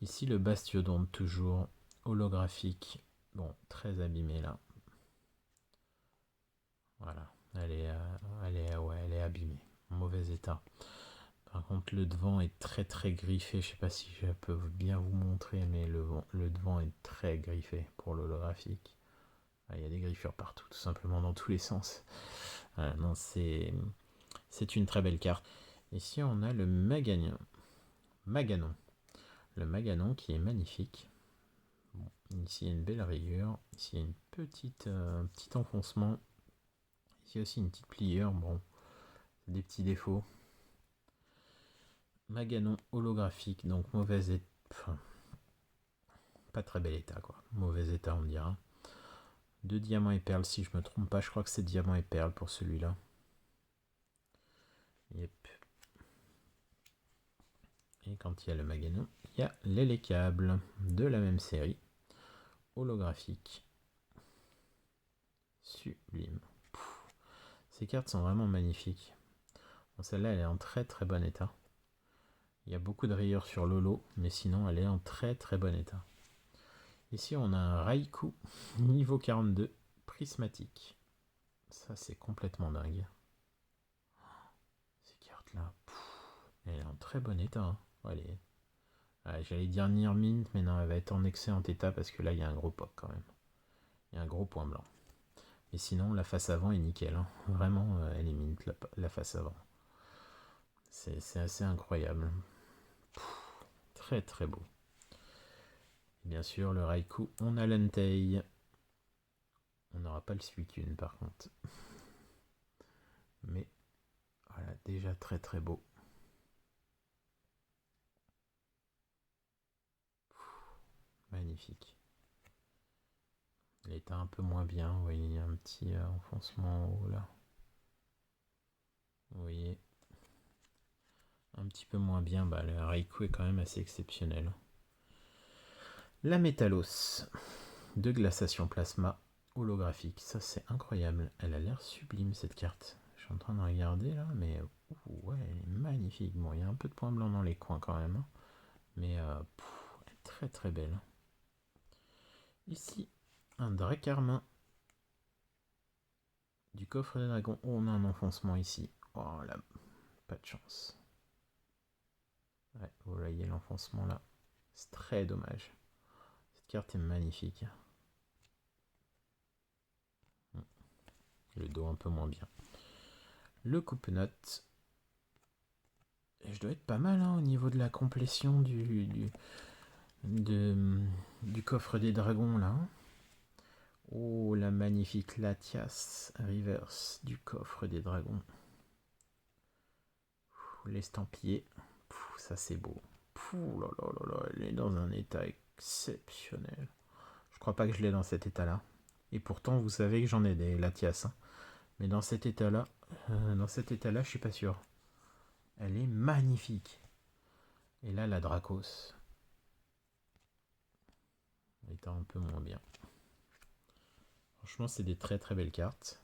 Ici le Bastiodonte toujours holographique. Bon, très abîmé là. Voilà, elle est abîmée, en mauvais état. Par contre, le devant est très très griffé. Je sais pas si je peux bien vous montrer, mais le devant est très griffé pour l'holographique. Il y a des griffures partout, tout simplement dans tous les sens. Non, c'est une très belle carte. Ici, on a le Maganon. Le Maganon qui est magnifique. Bon, ici, il y a une belle rayure. Ici, il y a une petit enfoncement. Ici aussi, une petite pliure. Bon, des petits défauts. Maganon holographique, donc mauvais état. Enfin, pas très bel état, quoi. Mauvais état, on dira. 2 diamants et perles, si je me trompe pas. Je crois que c'est diamants et perles pour celui-là. Yep. Et quand il y a le Maganon, il y a l'Elecable de la même série. Holographique. Sublime. Ces cartes sont vraiment magnifiques. Bon, celle-là, elle est en très très bon état. Il y a beaucoup de rayures sur Lolo, mais sinon, elle est en très très bon état. Ici, on a un Raikou niveau 42 prismatique. Ça, c'est complètement dingue. Ces cartes-là, elle est en très bon état. Hein. Allez. J'allais dire near mint, mais non, elle va être en excellent état parce que là, il y a un gros pop quand même. Il y a un gros point blanc. Et sinon, la face avant est nickel. Hein. Vraiment, elle est mint, la face avant. C'est assez incroyable. Très très beau. Bien sûr, le Raikou, on a l'Entei. On n'aura pas le Suicune par contre. Mais voilà, déjà très très beau. Magnifique. Il était un peu moins bien. Vous voyez, il y a un petit enfoncement en haut là. Vous voyez. Un petit peu moins bien. Bah, le Raikou est quand même assez exceptionnel. La Métalos de glaciation plasma holographique. Ça, c'est incroyable. Elle a l'air sublime cette carte. Je suis en train de regarder là, mais ouais, elle est magnifique. Bon, il y a un peu de points blancs dans les coins quand même. Hein. Mais elle est très très belle. Ici, un Dracarmin du coffre des dragons. Oh, on a un enfoncement ici. Oh là, pas de chance. Ouais, vous voyez l'enfoncement là. C'est très dommage. Cette carte est magnifique. Le dos un peu moins bien. Le coupe-note Et je dois être pas mal hein, au niveau de la complétion du coffre des dragons là. Oh, la magnifique Latias reverse du coffre des dragons. L'estampillé. Ça c'est beau. Pouh, là, là, là, là, elle est dans un état exceptionnel. Je crois pas que je l'ai dans cet état-là. Et pourtant, vous savez que j'en ai des Latias. Hein. Mais dans cet état-là, je suis pas sûr. Elle est magnifique. Et là, la Dracos. Elle est un peu moins bien. Franchement, c'est des très très belles cartes.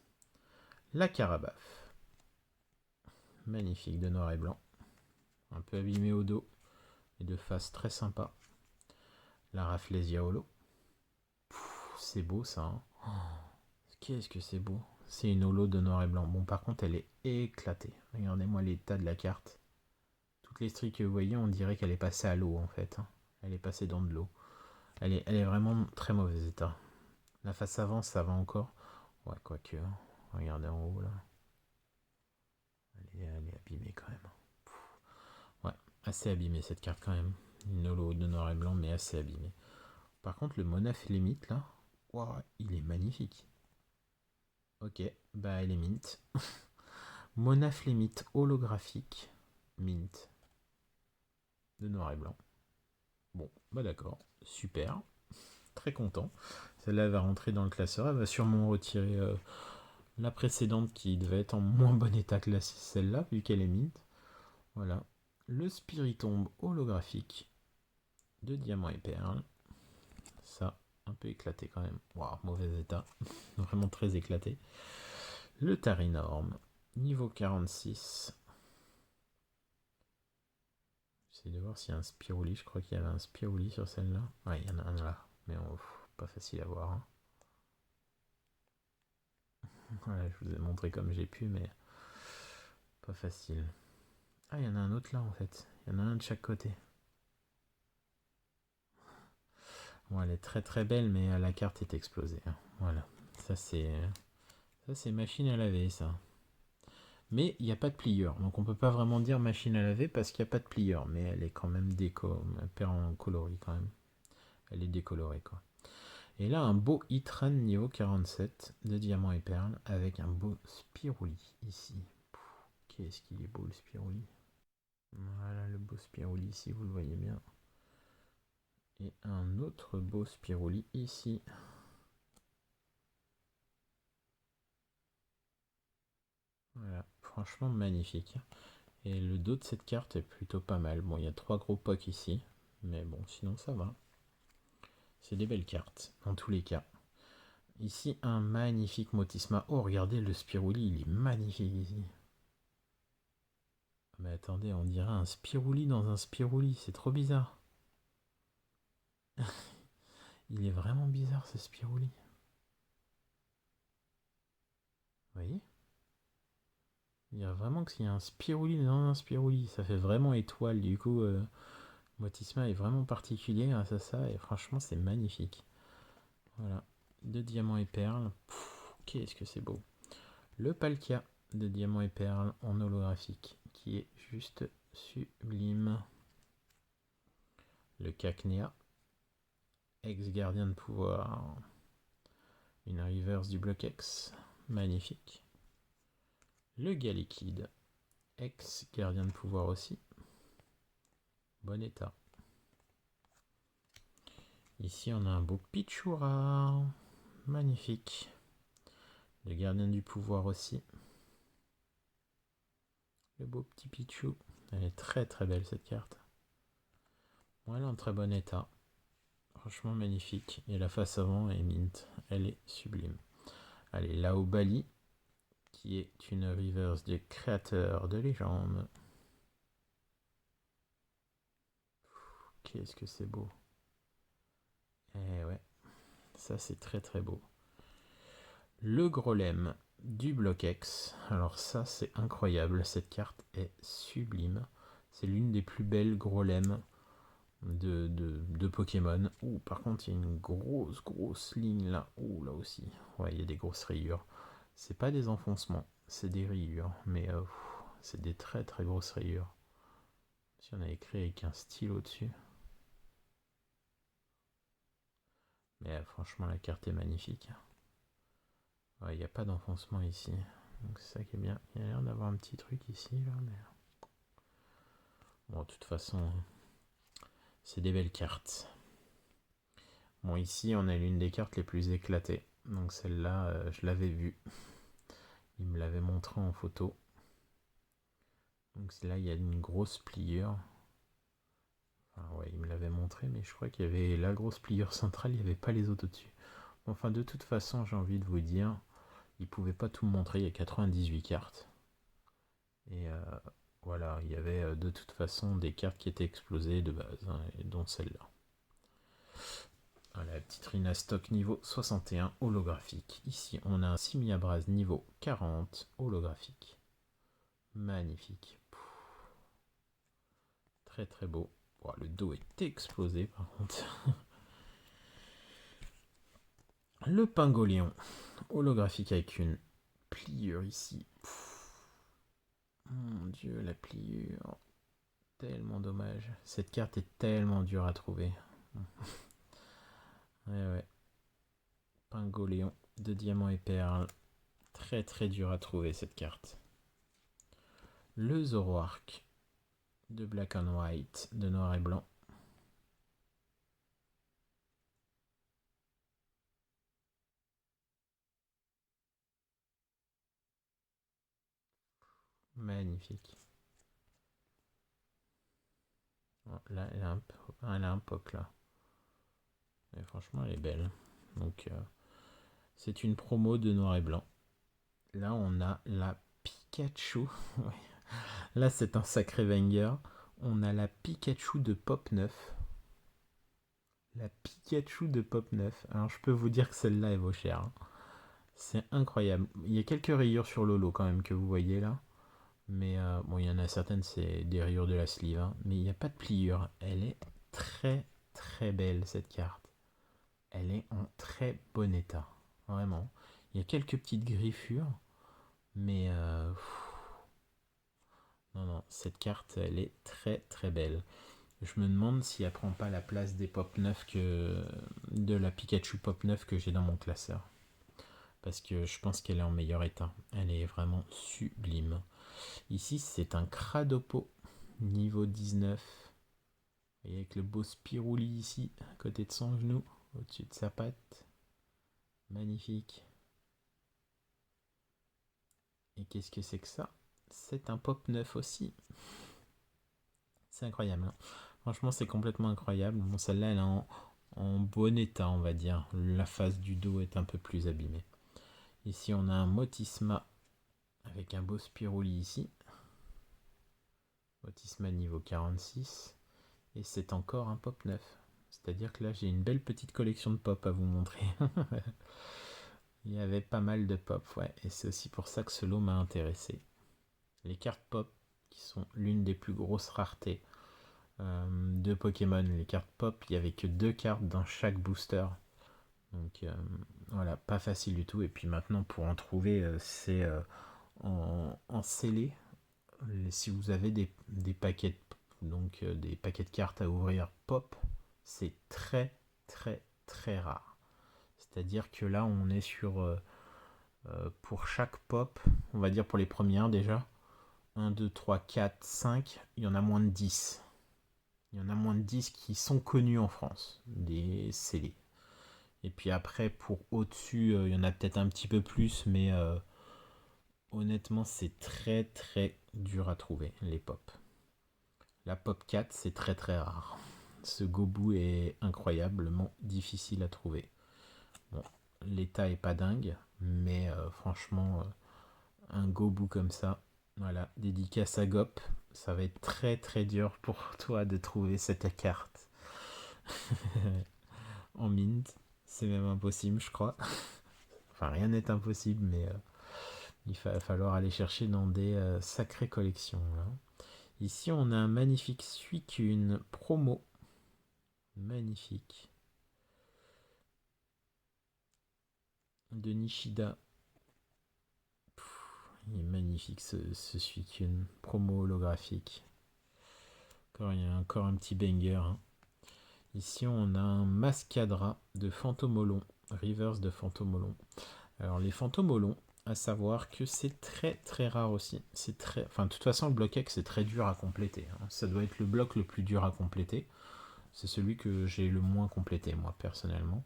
La Carabaf. Magnifique de noir et blanc. Un peu abîmé au dos. Et de face très sympa. La Rafflesia Holo. C'est beau ça. Hein. Qu'est-ce que c'est beau. C'est une holo de noir et blanc. Bon, par contre, elle est éclatée. Regardez-moi l'état de la carte. Toutes les stries que vous voyez, on dirait qu'elle est passée à l'eau en fait. Hein. Elle est passée dans de l'eau. Elle est vraiment très mauvais état. La face avant, ça va encore. Ouais, quoique. Regardez en haut là. Elle est abîmée quand même. Ouais, assez abîmée cette carte quand même. Une holo de noir et blanc, mais assez abîmée. Par contre, le Monaf Limite là, wow, il est magnifique. Ok, bah elle est mint. Monaf Limite holographique, mint. De noir et blanc. Bon, bah d'accord, super. Très content. Celle-là va rentrer dans le classeur. Elle va sûrement retirer la précédente qui devait être en moins bon état que celle-là, vu qu'elle est mint. Voilà. Le Spiritombe holographique de diamant et perles. Ça, un peu éclaté quand même. Waouh, mauvais état. Vraiment très éclaté. Le Tarinorm, niveau 46. J'essaie de voir s'il y a un Spiruli. Je crois qu'il y avait un Spiruli sur celle-là. Ouais, il y en a un là. Mais pas facile à voir. Hein. Voilà, je vous ai montré comme j'ai pu, mais pas facile. Ah, il y en a un autre là en fait. Il y en a un de chaque côté. Bon, elle est très très belle, mais la carte est explosée. Hein. Voilà. Ça c'est machine à laver ça. Mais il n'y a pas de plieur, donc on peut pas vraiment dire machine à laver parce qu'il n'y a pas de plieur, mais elle est quand même en coloris quand même. Elle est décolorée quoi. Et là un beau Hitran niveau 47 de diamant et perles avec un beau Spiruli ici. Qu'est-ce qu'il est beau le Spiruli. Voilà le beau Spiruli ici, vous le voyez bien. Et un autre beau Spiruli ici. Voilà, franchement magnifique. Et le dos de cette carte est plutôt pas mal. Bon, il y a 3 gros pocs ici, mais bon, sinon ça va. C'est des belles cartes, dans tous les cas. Ici, un magnifique Motisma. Oh, regardez, le Spiruli, il est magnifique ici. Mais attendez, on dirait un Spiruli dans un Spiruli, c'est trop bizarre. Il est vraiment bizarre ce Spiruli. Vous voyez? Il y a vraiment qu'il y a un Spiruli dans un Spiruli. Ça fait vraiment étoile, du coup... Motisma est vraiment particulier grâce à ça, et franchement, c'est magnifique. Voilà. De diamants et perles. Qu'est-ce que c'est beau. Le Palkia de diamants et perles en holographique, qui est juste sublime. Le Cacnea, ex-gardien de pouvoir. Une reverse du bloc X, magnifique. Le Galekid, ex-gardien de pouvoir aussi. Bon état. Ici, on a un beau Pichura, magnifique. Le gardien du pouvoir aussi. Le beau petit Pichou. Elle est très très belle cette carte. Bon, elle est en très bon état. Franchement magnifique. Et la face avant est mint. Elle est sublime. Allez, Laobali, qui est une reverse des créateurs de légende. Qu'est-ce que c'est beau. Eh ouais, ça c'est très très beau. Le Grolem du bloc X. Alors ça c'est incroyable, cette carte est sublime. C'est l'une des plus belles Grolem de Pokémon. Ouh, par contre il y a une grosse ligne là. Ouh, là aussi. Ouais, il y a des grosses rayures. C'est pas des enfoncements, c'est des rayures. Mais c'est des très très grosses rayures. Si on avait écrit avec un stylo dessus. Mais franchement, la carte est magnifique. Il n'y a pas d'enfoncement ici. Donc c'est ça qui est bien. Il y a l'air d'avoir un petit truc ici, là, mais... Bon, de toute façon, c'est des belles cartes. Bon, ici, on a l'une des cartes les plus éclatées. Donc celle-là, je l'avais vue. Il me l'avait montré en photo. Donc là, il y a une grosse pliure. Enfin, ouais, il me l'avait montré, mais je crois qu'il y avait la grosse pliure centrale, il n'y avait pas les autres au-dessus. Enfin, de toute façon, j'ai envie de vous dire, il ne pouvait pas tout me montrer, il y a 98 cartes. Et voilà, il y avait de toute façon des cartes qui étaient explosées de base, hein, et dont celle-là. Voilà, la petite Rina Stock niveau 61 holographique. Ici, on a un Simiabras niveau 40 holographique. Magnifique. Très très beau. Oh, le dos est explosé par contre. Le Pingoléon holographique avec une pliure ici. Mon dieu, la pliure. Tellement dommage. Cette carte est tellement dure à trouver. Ouais. Pingoléon de diamants et perles. Très très dur à trouver cette carte. Le Zoroark de Black and White, de noir et blanc. Magnifique. Oh, là, elle a un POC là. Mais franchement, elle est belle. Donc, c'est une promo de noir et blanc. Là, on a la Pikachu. Là, c'est un sacré banger. On a la Pikachu de Pop 9. La Pikachu de Pop 9. Alors, je peux vous dire que celle-là, elle vaut cher. Hein. C'est incroyable. Il y a quelques rayures sur le lot quand même que vous voyez là. Mais bon, il y en a certaines, c'est des rayures de la sleeve. Hein. Mais il n'y a pas de pliure. Elle est très très belle cette carte. Elle est en très bon état. Vraiment. Il y a quelques petites griffures. Mais non, cette carte, elle est très très belle. Je me demande si elle prend pas la place des Pop 9 de la Pikachu Pop 9 que j'ai dans mon classeur. Parce que je pense qu'elle est en meilleur état. Elle est vraiment sublime. Ici, c'est un Cradopo niveau 19. Et avec le beau Spirouli ici, à côté de son genou, au-dessus de sa patte. Magnifique. Et qu'est-ce que c'est que ça? C'est un Pop 9 aussi. C'est incroyable. Hein. Franchement, c'est complètement incroyable. Bon, celle-là, elle est en bon état, on va dire. La face du dos est un peu plus abîmée. Ici, on a un Motisma avec un beau Spirouli ici. Motisma niveau 46. Et c'est encore un Pop 9. C'est-à-dire que là, j'ai une belle petite collection de pop à vous montrer. Il y avait pas mal de pop, ouais. Et c'est aussi pour ça que ce lot m'a intéressé. Les cartes pop, qui sont l'une des plus grosses raretés de Pokémon. Les cartes pop, il n'y avait que 2 cartes dans chaque booster. Donc voilà, pas facile du tout. Et puis maintenant, pour en trouver, c'est en scellé. Si vous avez des paquets, donc des paquets de cartes à ouvrir pop, c'est très très très rare. C'est-à-dire que là, on est sur pour chaque pop, on va dire pour les premières déjà, 1, 2, 3, 4, 5, il y en a moins de 10. Il y en a moins de 10 qui sont connus en France, des scellés. Et puis après, pour au-dessus, il y en a peut-être un petit peu plus, mais honnêtement, c'est très très dur à trouver, les pop. La pop 4, c'est très très rare. Ce Gobu est incroyablement difficile à trouver. Bon, l'état est pas dingue, mais franchement, un Gobu comme ça, voilà, dédicace à Gop, ça va être très très dur pour toi de trouver cette carte en mint. C'est même impossible, je crois. Enfin, rien n'est impossible, mais il va falloir aller chercher dans des sacrées collections. Là. Ici, on a un magnifique Suicune promo. Magnifique. De Nishida. Il est magnifique ce Suicune promo holographique. Il y a encore un petit banger. Hein. Ici, on a un Mascadra de Fantomolon, Reverse de Fantomolon. Alors, les Fantomolons, à savoir que c'est très très rare aussi. C'est très, enfin, de toute façon, le bloc X c'est très dur à compléter. Hein. Ça doit être le bloc le plus dur à compléter. C'est celui que j'ai le moins complété, moi, personnellement.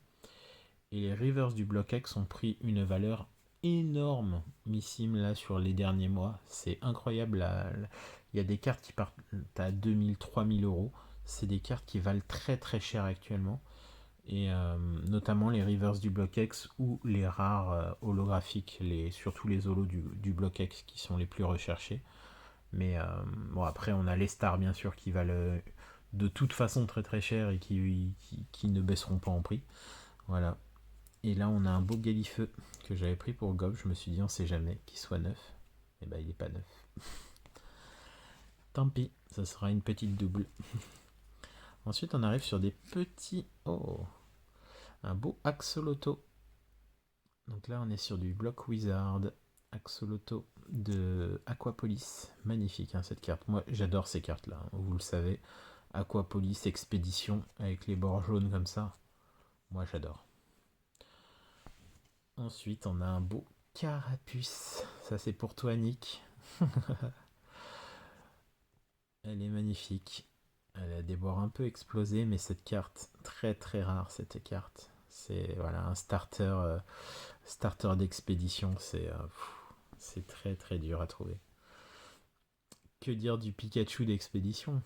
Et les Reverse du bloc X ont pris une valeur énormissime là sur les derniers mois. C'est incroyable. Il y a des cartes qui partent à 2000, 3000 euros. C'est des cartes qui valent très très cher actuellement. Et notamment les reverse du bloc X ou les rares holographiques, surtout les holos du bloc X qui sont les plus recherchés. Mais bon, après, on a les stars bien sûr qui valent de toute façon très très cher et qui ne baisseront pas en prix. Voilà. Et là, on a un beau Galifeu que j'avais pris pour Gob. Je me suis dit, on sait jamais qu'il soit neuf. Et bah, il est pas neuf. Tant pis, ça sera une petite double. Ensuite, on arrive sur des petits. Oh, un beau Axolotl. Donc là, on est sur du Block Wizard. Axolotl de Aquapolis. Magnifique hein, cette carte. Moi, j'adore ces cartes-là. Hein, vous le savez. Aquapolis Expédition avec les bords jaunes comme ça. Moi, j'adore. Ensuite, on a un beau Carapuce. Ça, c'est pour toi, Nick. Elle est magnifique. Elle a des bords un peu explosés, mais cette carte, très très rare cette carte. C'est voilà, un starter d'expédition. C'est très très dur à trouver. Que dire du Pikachu d'expédition?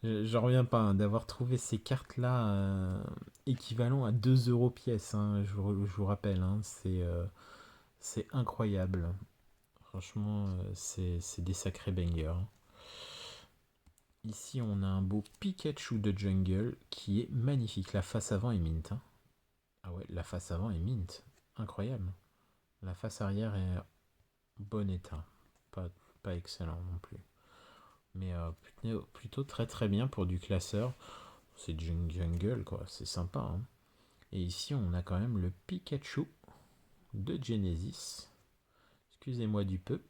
J'en reviens pas hein, d'avoir trouvé ces cartes-là équivalent à 2 euros pièce. Hein, je vous rappelle, hein, c'est incroyable. Franchement, c'est des sacrés bangers. Ici, on a un beau Pikachu de jungle qui est magnifique. La face avant est mint. Hein. Ah ouais, la face avant est mint. Incroyable. La face arrière est bon état. Pas excellent non plus. Mais plutôt très très bien pour du classeur. C'est jungle quoi, c'est sympa. Hein. Et ici, on a quand même le Pikachu de Genesis. Excusez-moi du peu.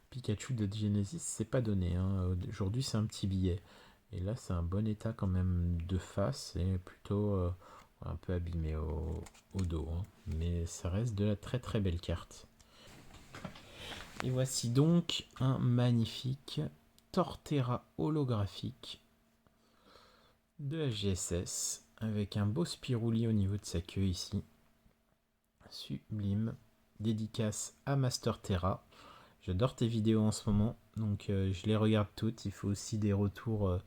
Pikachu de Genesis, c'est pas donné. Hein. Aujourd'hui, c'est un petit billet. Et là, c'est un bon état quand même de face et plutôt un peu abîmé au dos. Hein. Mais ça reste de la très très belle carte. Et voici donc un magnifique Torterra holographique de HGSS avec un beau Spirouli au niveau de sa queue ici. Sublime. Dédicace à Master Terra. J'adore tes vidéos en ce moment, donc je les regarde toutes. Il faut aussi des retours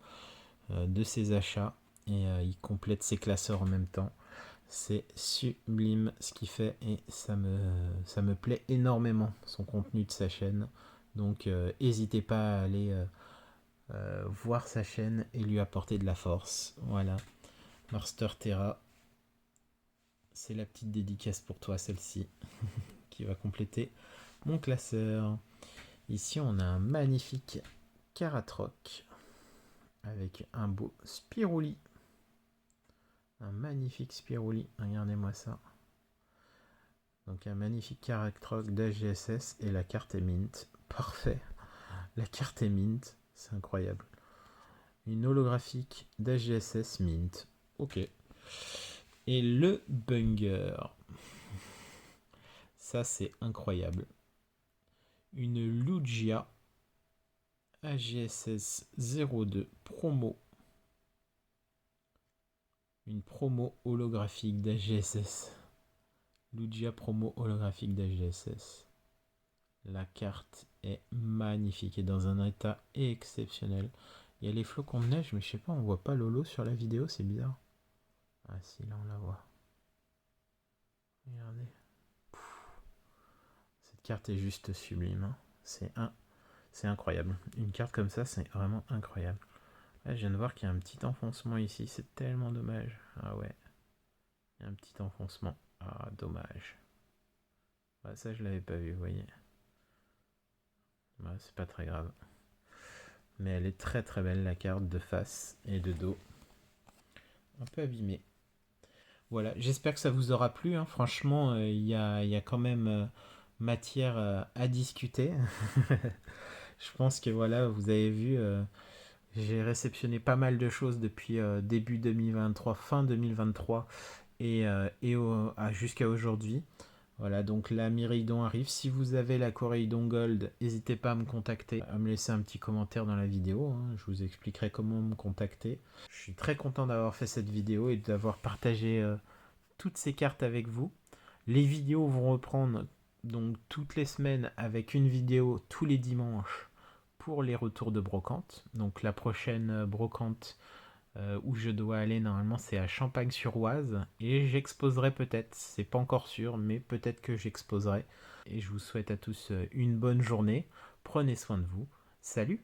de ses achats et il complète ses classeurs en même temps. C'est sublime ce qu'il fait et ça me plaît énormément son contenu de sa chaîne. Donc n'hésitez pas à aller voir sa chaîne et lui apporter de la force. Voilà, Master Terra, c'est la petite dédicace pour toi celle-ci qui va compléter mon classeur. Ici on a un magnifique Caratroc avec un beau Spirouli. Un magnifique Spirouli, regardez-moi ça. Donc un magnifique Caratroc d'HGSS et la carte est mint. Parfait. La carte est mint, c'est incroyable. Une holographique d'HGSS mint. Ok. Et le banger. Ça c'est incroyable. Une Lugia HGSS 02 promo. Une promo holographique d'HGSS. Lugia promo holographique d'HGSS. La carte est magnifique et dans un état exceptionnel. Il y a les flocons de neige, mais je sais pas, on voit pas Lolo sur la vidéo, c'est bizarre. Ah si, là on la voit. Regardez. Cette carte est juste sublime. Hein. C'est incroyable. Une carte comme ça, c'est vraiment incroyable. Là, je viens de voir qu'il y a un petit enfoncement ici, c'est tellement dommage. Ah ouais. Il y a un petit enfoncement. Ah, dommage. Bah, ça, je l'avais pas vu, vous voyez. Bah, c'est pas très grave. Mais elle est très très belle, la carte de face et de dos. Un peu abîmée. Voilà, j'espère que ça vous aura plu. Hein. Franchement, il y a quand même matière à discuter. Je pense que voilà, vous avez vu, j'ai réceptionné pas mal de choses depuis début 2023, fin 2023 jusqu'à aujourd'hui. Voilà, donc la Miraidon arrive. Si vous avez la Coraidon Gold, n'hésitez pas à me contacter, à me laisser un petit commentaire dans la vidéo, hein. Je vous expliquerai comment me contacter. Je suis très content d'avoir fait cette vidéo et d'avoir partagé toutes ces cartes avec vous. Les vidéos vont reprendre donc toutes les semaines avec une vidéo tous les dimanches pour les retours de brocante. Donc la prochaine brocante où je dois aller normalement c'est à Champagne-sur-Oise et j'exposerai peut-être, c'est pas encore sûr, mais peut-être que j'exposerai. Et je vous souhaite à tous une bonne journée, prenez soin de vous, salut!